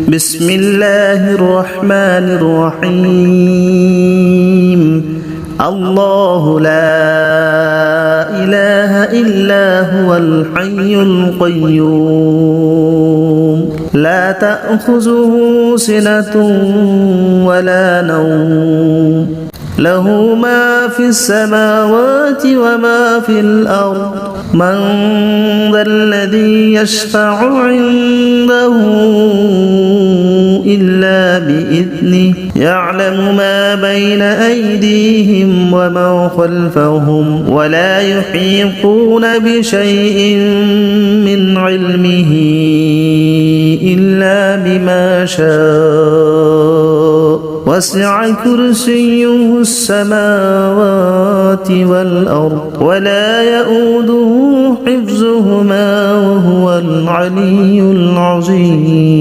بسم الله الرحمن الرحيم الله لا إله إلا هو الحي القيوم لا تأخذه سنة ولا نوم له ما في السماوات وما في الأرض من ذا الذي يشفع عنده إلا بإذنه يعلم ما بين أيديهم وما خلفهم ولا يحيطون بشيء من علمه إلا بما شاء وسع كرسيه السماوات والأرض ولا يؤوده حفظهما وهو العلي العظيم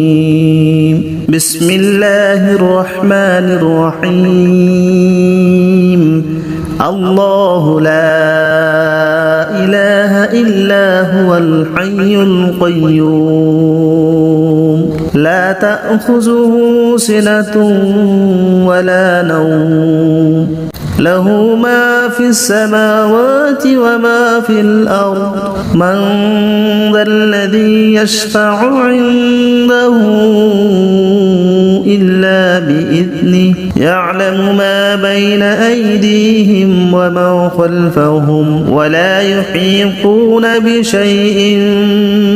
بسم الله الرحمن الرحيم الله لا إله إلا هو الحي القيوم لا تأخذه سنة ولا نوم له ما في السماوات وما في الأرض من ذا الذي يشفع عنده إلا بإذنه يعلم ما بين أيديهم وما خلفهم ولا يحيطون بشيء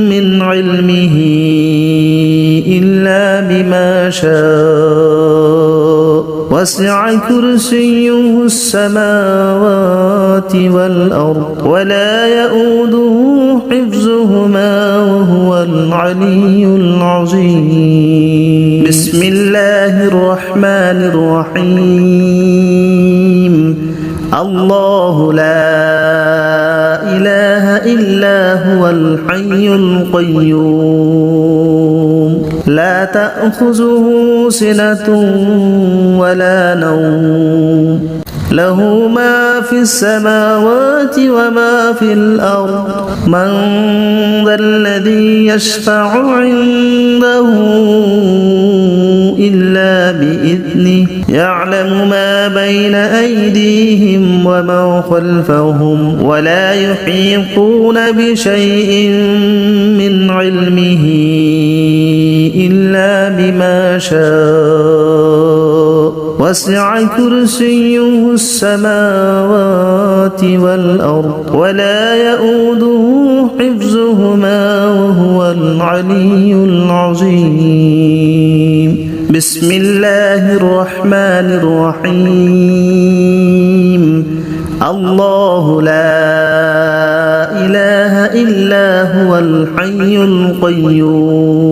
من علمه إلا بما شاء وسع كرسيه السماوات والأرض ولا يؤوده حفظهما وهو العلي العظيم بسم الله الرحمن الرحيم الله لا إله إلا هو الحي القيوم لا تأخذه سنة ولا نوم له ما في السماوات وما في الأرض من ذا الذي يشفع عنده إلا بإذنه يعلم ما بين أيديهم وما خلفهم ولا يحيطون بشيء من علمه إلا بما شاء وسع كرسيه السماوات والأرض ولا يؤوده حفظهما وهو العلي العظيم بسم الله الرحمن الرحيم الله لا إله إلا هو الحي القيوم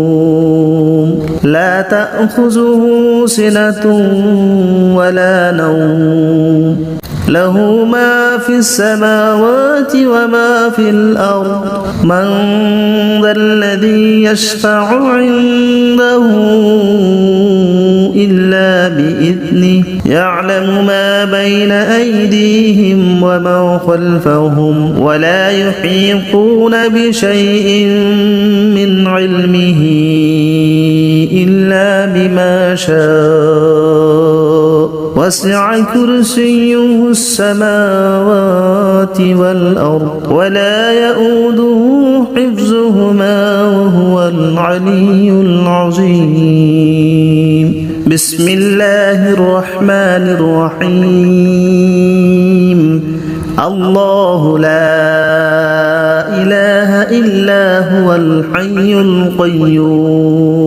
لا تأخذه سنة ولا نوم له ما في السماوات وما في الأرض من ذا الذي يشفع عنده إلا بإذنه يعلم ما بين أيديهم وما خلفهم ولا يحيطون بشيء من علمه إلا بما شاء وسع كرسيه السماوات والأرض ولا يؤوده حفظهما وهو العلي العظيم بسم الله الرحمن الرحيم الله لا إله إلا هو الحي القيوم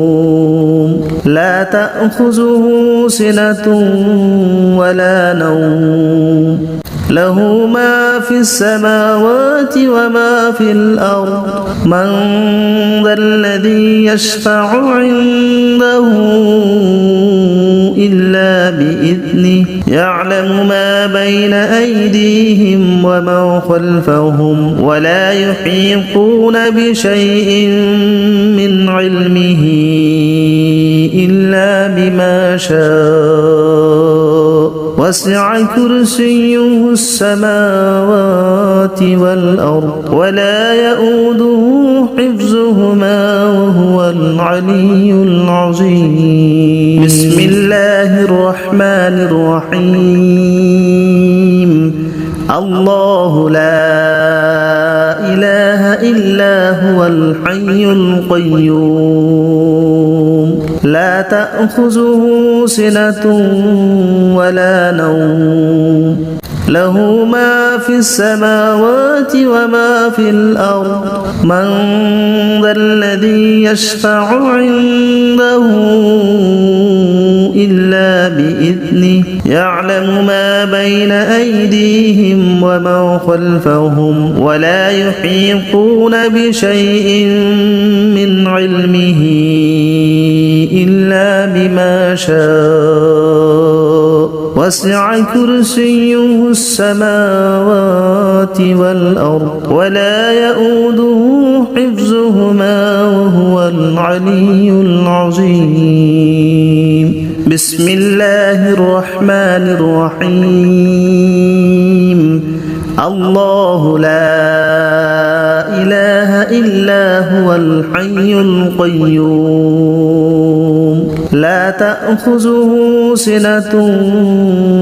لا تأخذه سنة ولا نوم له ما في السماوات وما في الأرض من ذا الذي يشفع عنده إلا بإذنه يعلم ما بين أيديهم وما خلفهم ولا يحيطون بشيء من علمه إلا بما شاء وسع كرسيه السماوات والأرض ولا يؤوده حفظهما وهو العلي العظيم بسم الله الرحمن الرحيم الله لا إله إلا هو الحي القيوم لا تأخذه سنة ولا نوم له ما في السماوات وما في الأرض من ذا الذي يشفع عنده إلا بإذنه يعلم ما بين أيديهم وما خلفهم ولا يحيطون بشيء من علمه إلا بما شاء وسع كرسيه السماوات والأرض ولا يؤوده حفظهما وهو العلي العظيم بسم الله الرحمن الرحيم الله لا إله إلا هو الحي القيوم لا تأخذه سنة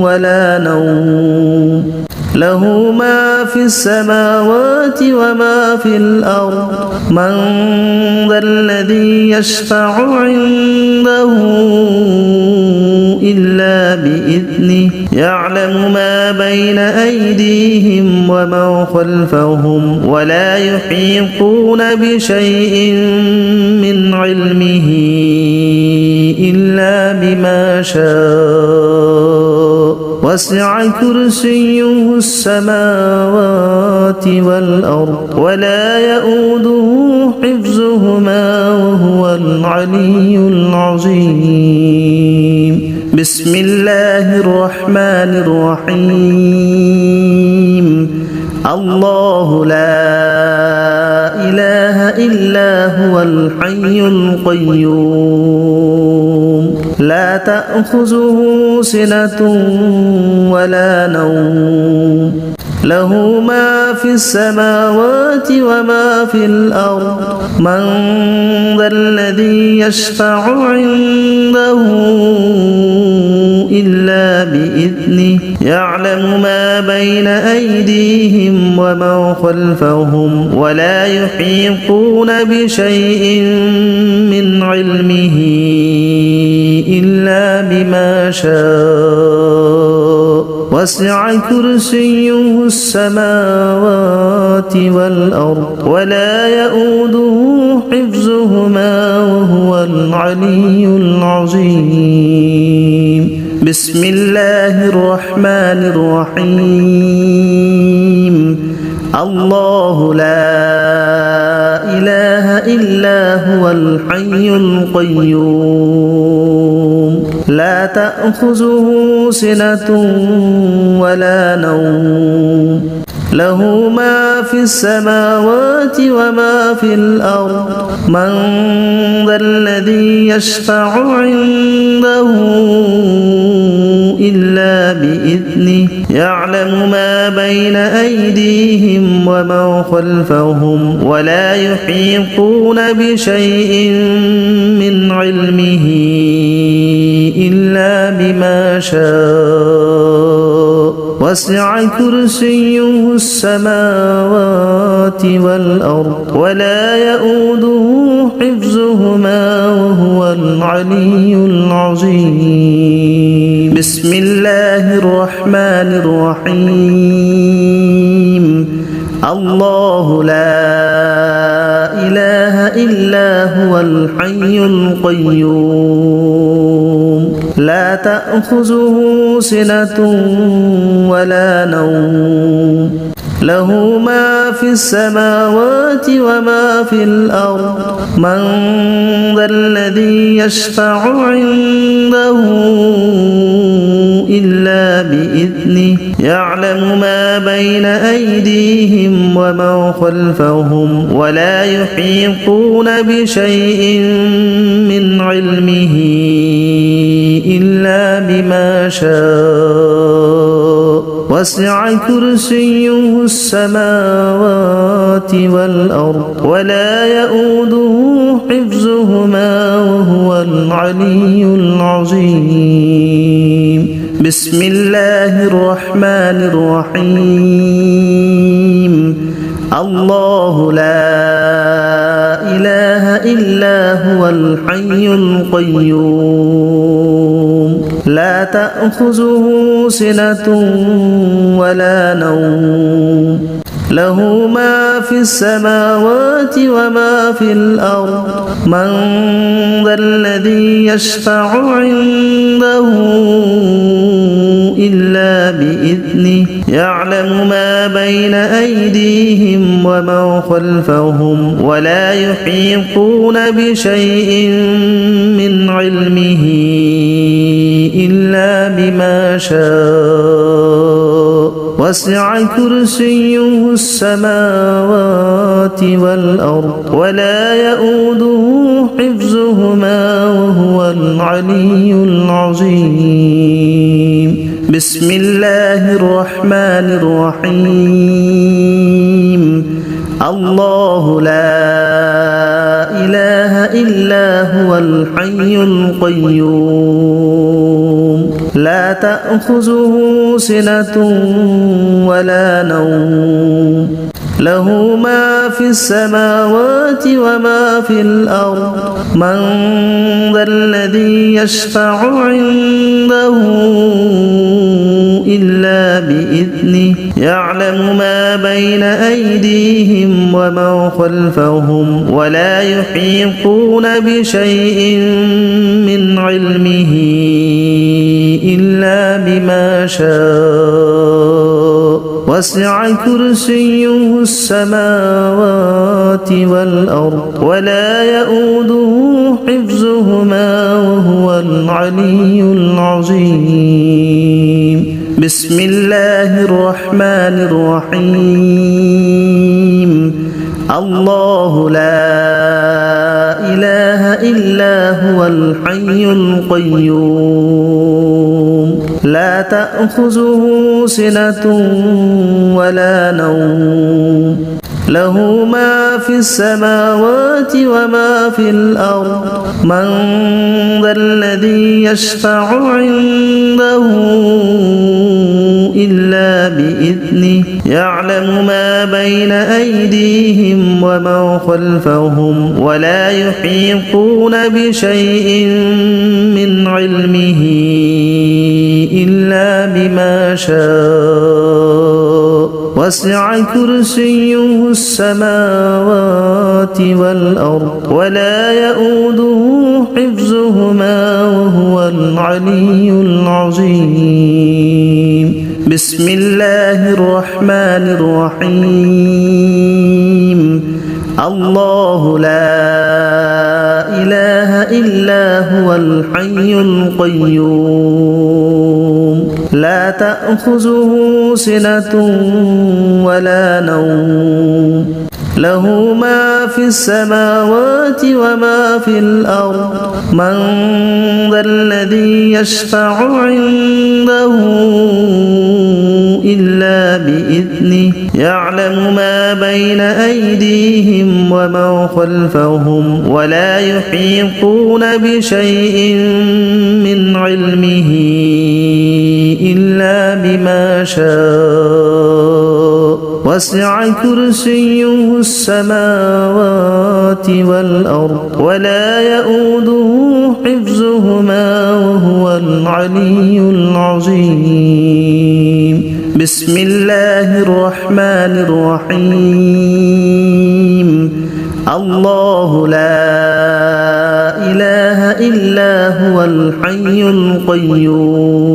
ولا نوم له ما في السماوات وما في الأرض من ذا الذي يشفع عنده إلا بإذنه يعلم ما بين أيديهم وما خلفهم ولا يحيطون بشيء من علمه إلا بما شاء وسع كرسيه السماوات والأرض ولا يؤوده حفظهما وهو العلي العظيم بسم الله الرحمن الرحيم الله لا إله إلا هو الحي القيوم لا تأخذه سنة ولا نوم له ما في السماوات وما في الأرض من ذا الذي يشفع عنده إلا بإذنه يعلم ما بين أيديهم وما خلفهم ولا يحيطون بشيء من علمه إلا بما شاء وسع كرسيه السماوات والأرض ولا يؤوده حفظهما وهو العلي العظيم بسم الله الرحمن الرحيم الله لا إله إلا هو الحي القيوم لا تأخذه سنة ولا نوم له ما في السماوات وما في الأرض من ذا الذي يشفع عنده إلا بإذنه يعلم ما بين أيديهم وما خلفهم ولا يحيطون بشيء من علمه إلا بما شاء وسع كرسيه السماوات والأرض ولا يؤوده حفظهما وهو العلي العظيم بسم الله الرحمن الرحيم الله لا إله إلا هو الحي القيوم لا تأخذه سنة ولا نوم له ما في السماوات وما في الأرض من ذا الذي يشفع عنده إلا بإذنه يعلم ما بين أيديهم وما خلفهم ولا يحيطون بشيء من علمه إلا بما شاء وسع كرسيه السماوات والأرض ولا يؤوده حفظهما وهو العلي العظيم بسم الله الرحمن الرحيم الله لا إله إلا هو الحي القيوم لا تأخذه سنة ولا نوم له ما في السماوات وما في الأرض من ذا الذي يشفع عنده إلا بإذنه يعلم ما بين أيديهم وما خلفهم ولا يحيطون بشيء من علمه إلا بما شاء وسع كرسيه السماوات والأرض ولا يؤوده حفظهما وهو العلي العظيم بسم الله الرحمن الرحيم الله لا إله إلا هو الحي القيوم لا تأخذه سنة ولا نوم له ما في السماوات وما في الأرض من ذا الذي يشفع عنده إلا بإذنه يعلم ما بين أيديهم وما خلفهم ولا يحيطون بشيء من علمه إلا بما شاء وسع كرسيه السماوات والأرض ولا يؤوده حفظهما وهو العلي العظيم بسم الله الرحمن الرحيم الله لا إله إلا هو الحي القيوم لا تأخذه سنة ولا نوم له ما في السماوات وما في الأرض من ذا الذي يشفع عنده إلا بإذنه يعلم ما بين أيديهم وما خلفهم ولا يحيطون بشيء من علمه إلا بما شاء وسع كرسيه السماوات والأرض ولا يؤوده حفظهما وهو العلي العظيم بسم الله الرحمن الرحيم الله لا إله إلا هو الحي القيوم لا تأخذه سنة ولا نوم له ما في السماوات وما في الأرض من ذا الذي يشفع عنده إلا بإذنه يعلم ما بين أيديهم وما خلفهم ولا يحيطون بشيء من علمه إلا بما شاء وسع كرسيه السماوات والأرض ولا يؤوده حفظهما وهو العلي العظيم بسم الله الرحمن الرحيم الله لا إله إلا هو الحي القيوم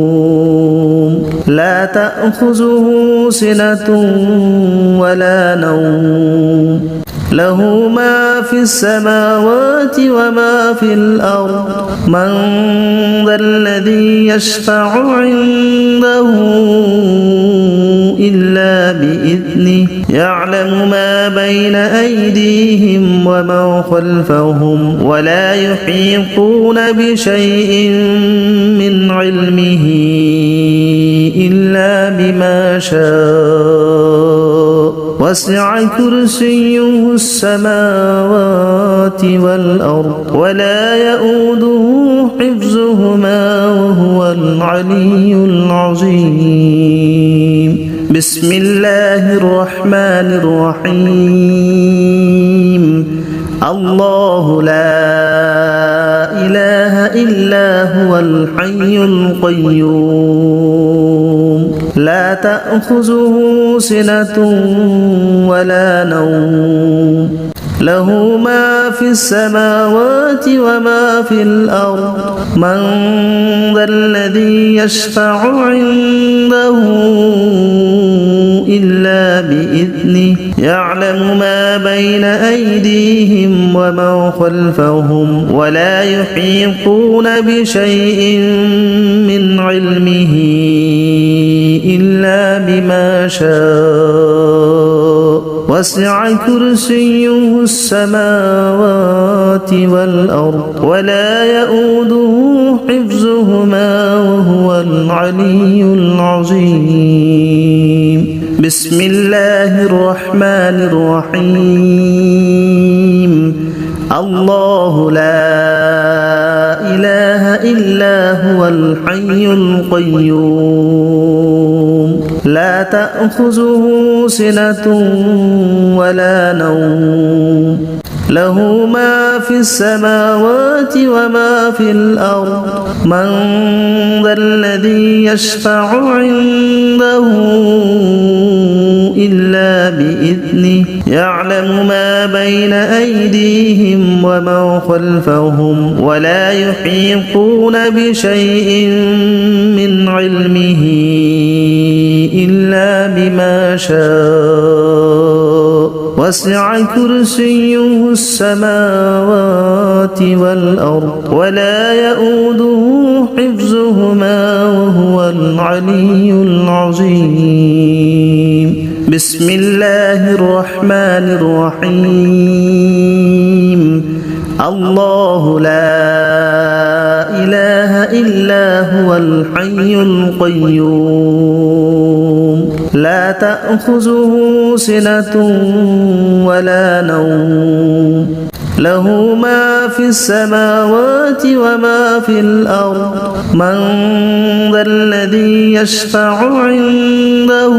لا تأخذه سنة ولا نوم له ما في السماوات وما في الأرض من ذا الذي يشفع عنده إلا بإذنه يعلم ما بين أيديهم وما خلفهم ولا يحيطون بشيء من علمه إلا بما شاء وسع كرسيه السماوات والأرض ولا يؤوده حفظهما وهو العلي العظيم بسم الله الرحمن الرحيم الله لا إله إلا هو الحي القيوم لا تأخذه سنة ولا نوم له ما في السماوات وما في الأرض من ذا الذي يشفع عنده إلا بإذنه يعلم ما بين أيديهم وما خلفهم ولا يحيطون بشيء من علمه إلا بما شاء وسع كرسيه السماوات والأرض ولا يؤوده حفظهما وهو العلي العظيم بسم الله الرحمن الرحيم الله لا إله إلا هو الحي القيوم لا تأخذه سنة ولا نوم له ما في السماوات وما في الأرض من ذا الذي يشفع عنده إلا بإذنه يعلم ما بين أيديهم وما خلفهم ولا يحيطون بشيء من علمه إلا بما شاء وسع كرسيه السماوات والأرض ولا يؤوده حفظهما وهو العلي العظيم بسم الله الرحمن الرحيم الله لا إله إلا هو الحي القيوم لا تأخذه سنة ولا نوم له ما في السماوات وما في الأرض من ذا الذي يشفع عنده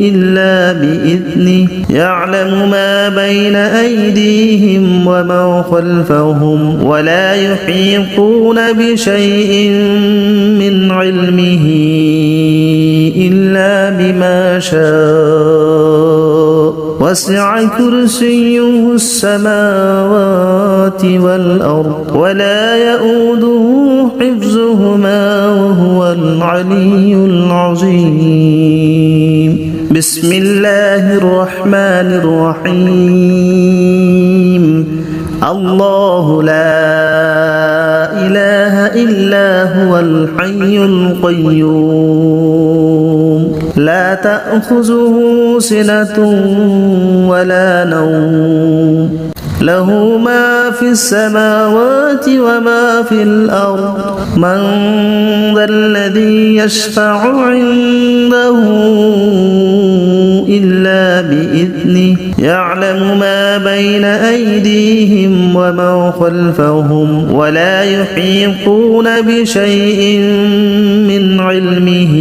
إلا بإذنه يعلم ما بين أيديهم وما خلفهم ولا يحيطون بشيء من علمه إلا بما شاء وسع كرسيه السماوات والأرض ولا يؤوده حفظهما وهو العلي العظيم بسم الله الرحمن الرحيم الله لا إله إلا هو الحي القيوم لا تأخذه سنة ولا نوم له ما في السماوات وما في الأرض من ذا الذي يشفع عنده إلا بإذنه يعلم ما بين أيديهم وما خلفهم ولا يحيطون بشيء من علمه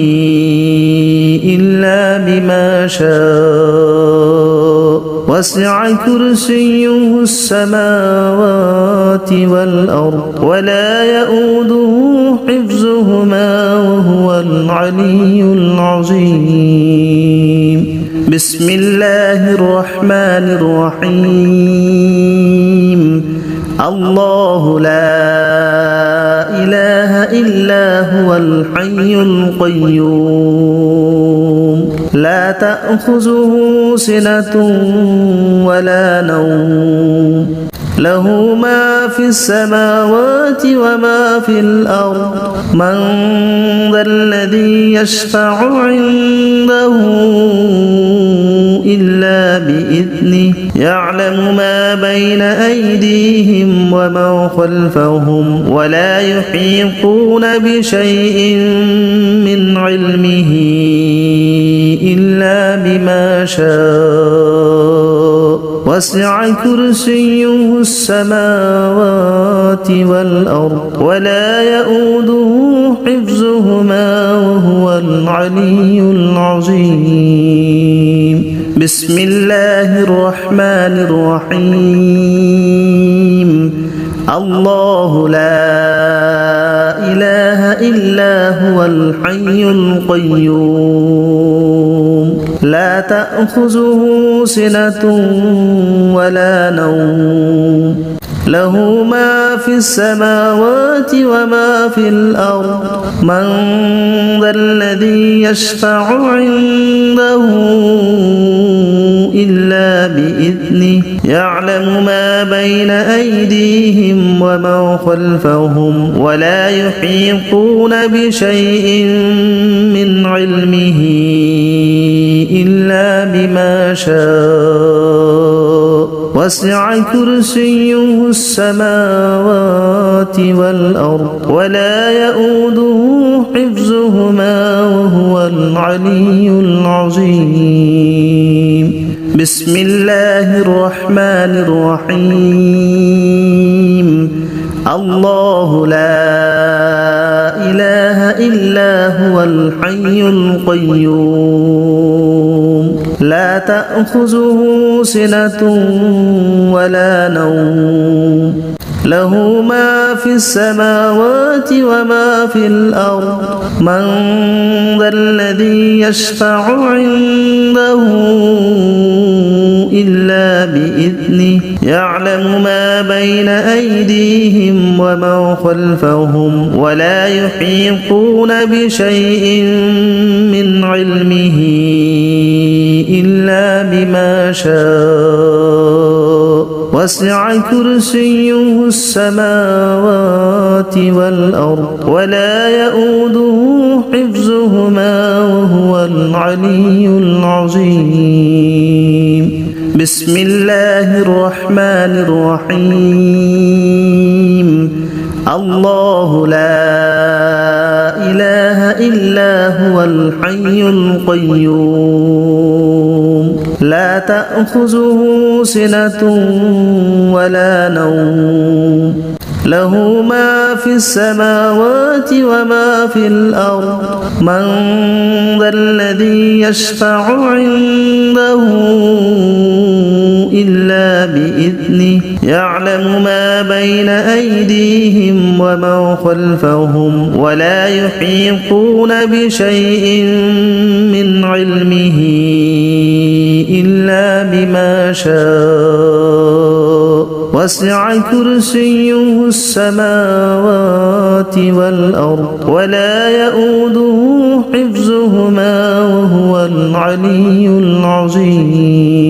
إلا بما شاء وسع كرسيه السماوات والأرض ولا يؤوده حفظهما وهو العلي العظيم بسم الله الرحمن الرحيم الله لا إله إلا هو الحي القيوم لا تأخذه سنة ولا نوم له ما في السماوات وما في الأرض من ذا الذي يشفع عنده إلا بإذنه يعلم ما بين أيديهم وما خلفهم ولا يحيطون بشيء من علمه إلا بما شاء وسع كرسيه السماوات والأرض ولا يؤوده حفظهما وهو العلي العظيم بسم الله الرحمن الرحيم الله لا إله إلا هو الحي القيوم لا تأخذه سنة ولا نوم له ما في السماوات وما في الأرض من ذا الذي يشفع عنده إلا بإذنه يعلم ما بين أيديهم وما خلفهم ولا يحيطون بشيء من علمه إلا بما شاء وسع كرسيه السماوات والأرض ولا يؤوده حفظهما وهو العلي العظيم بسم الله الرحمن الرحيم الله لا إله إلا هو الحي القيوم لا تأخذه سنة ولا نوم له ما في السماوات وما في الأرض من ذا الذي يشفع عنده إلا بإذنه يعلم ما بين أيديهم وما خلفهم ولا يحيطون بشيء من علمه إلا بما شاء وسع كرسيه السماوات والأرض ولا يؤوده حفظهما وهو العلي العظيم بسم الله الرحمن الرحيم الله لا إله إلا هو الحي القيوم لا تأخذه سنة ولا نوم له ما في السماوات وما في الأرض من ذا الذي يشفع عنده إلا بإذنه يعلم ما بين أيديهم وما خلفهم ولا يحيطون بشيء من علمه إلا بما شاء وسع كرسيه السماوات والأرض ولا يؤوده حفظهما وهو العلي العظيم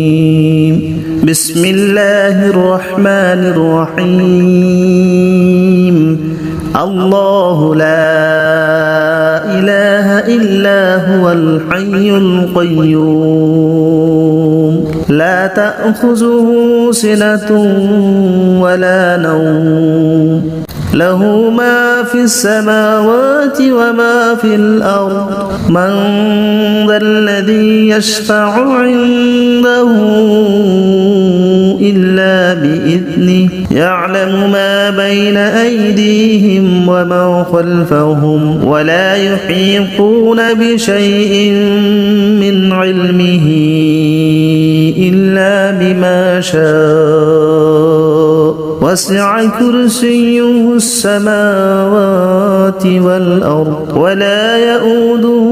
بسم الله الرحمن الرحيم الله لا إله إلا هو الحي القيوم لا تأخذه سنة ولا نوم له ما في السماوات وما في الأرض من ذا الذي يشفع عنده إلا بإذنه يعلم ما بين أيديهم وما خلفهم ولا يحيطون بشيء من علمه إلا بما شاء وسع كرسيه السماوات والأرض ولا يؤوده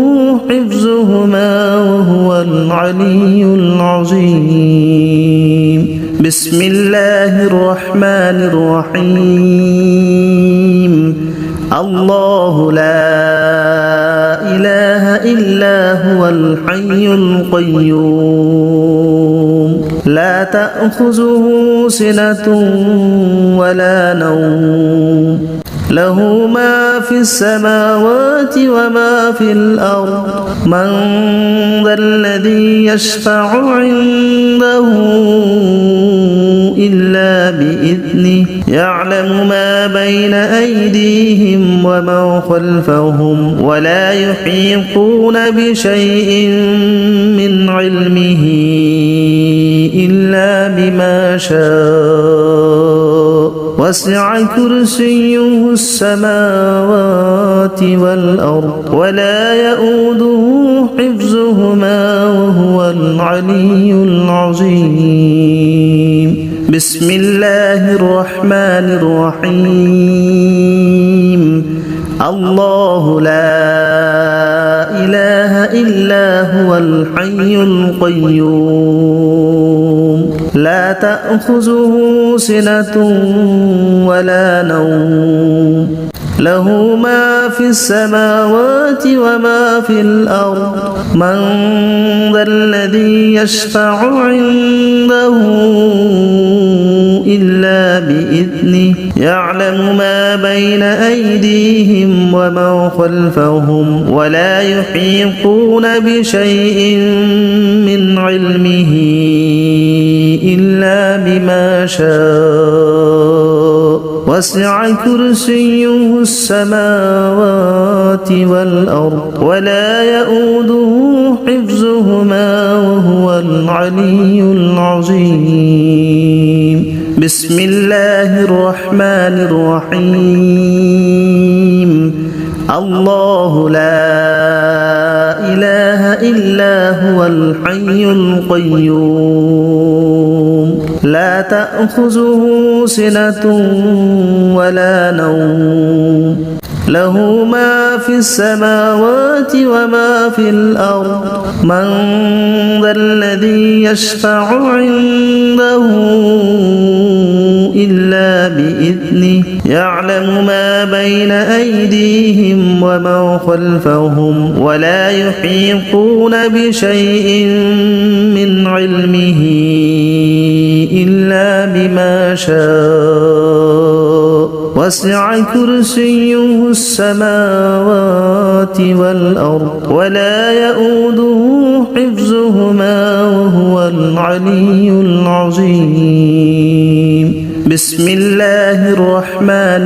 حفظهما وهو العلي العظيم بسم الله الرحمن الرحيم الله لا إله إلا هو الحي القيوم لا تأخذه سنة ولا نوم له ما في السماوات وما في الأرض من ذا الذي يشفع عنده يعلم ما بين أيديهم وما خلفهم ولا يحيطون بشيء من علمه إلا بما شاء وسع كرسيه السماوات والأرض ولا يؤوده حفظهما وهو العلي العظيم. بسم الله الرحمن الرحيم. الله لا إله إلا هو الحي القيوم لا تأخذه سنة ولا نوم له ما في السماوات وما في الأرض من ذا الذي يشفع عنده إلا بإذنه يعلم ما بين أيديهم وما خلفهم ولا يحيطون بشيء من علمه إلا بما شاء وسع كرسيه السماوات والأرض ولا يؤوده حفظهما وهو العلي العظيم. بسم الله الرحمن الرحيم. الله لا إله إلا هو الحي القيوم لا تأخذه سنة ولا نوم له ما في السماوات وما في الأرض من ذا الذي يشفع عنده إلا بإذنه يعلم ما بين أيديهم وما خلفهم ولا يحيطون بشيء من علمه إلا بما شاء وسع كرسيه السماوات والأرض ولا يؤوده حفظهما وهو العلي العظيم. بسم الله الرحمن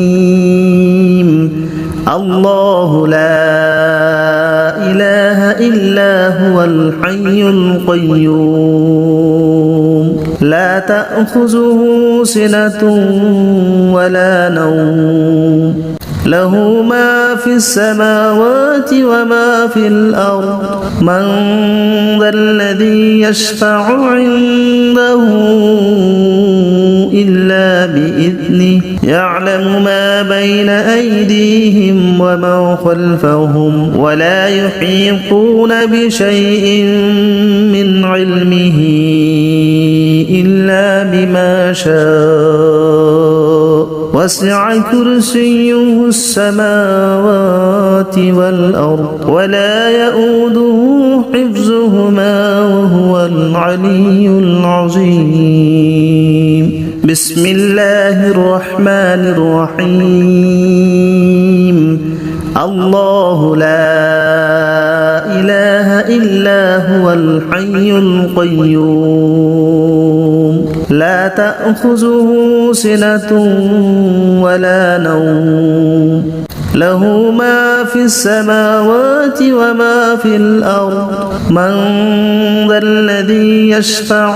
الرحيم. الله لا إله إلا هو الحي القيوم لا تأخذه سنة ولا نوم له ما في السماوات وما في الأرض من ذا الذي يشفع عنده إلا بإذنه يعلم ما بين أيديهم وما خلفهم ولا يحيطون بشيء من علمه إلا بما شاء وسع كرسيه السماوات والأرض ولا يؤوده حفظهما وهو العلي العظيم. بسم الله الرحمن الرحيم. الله لا إله إلا هو الحي القيوم لا تأخذه سنة ولا نوم له ما في السماوات وما في الأرض من ذا الذي يشفع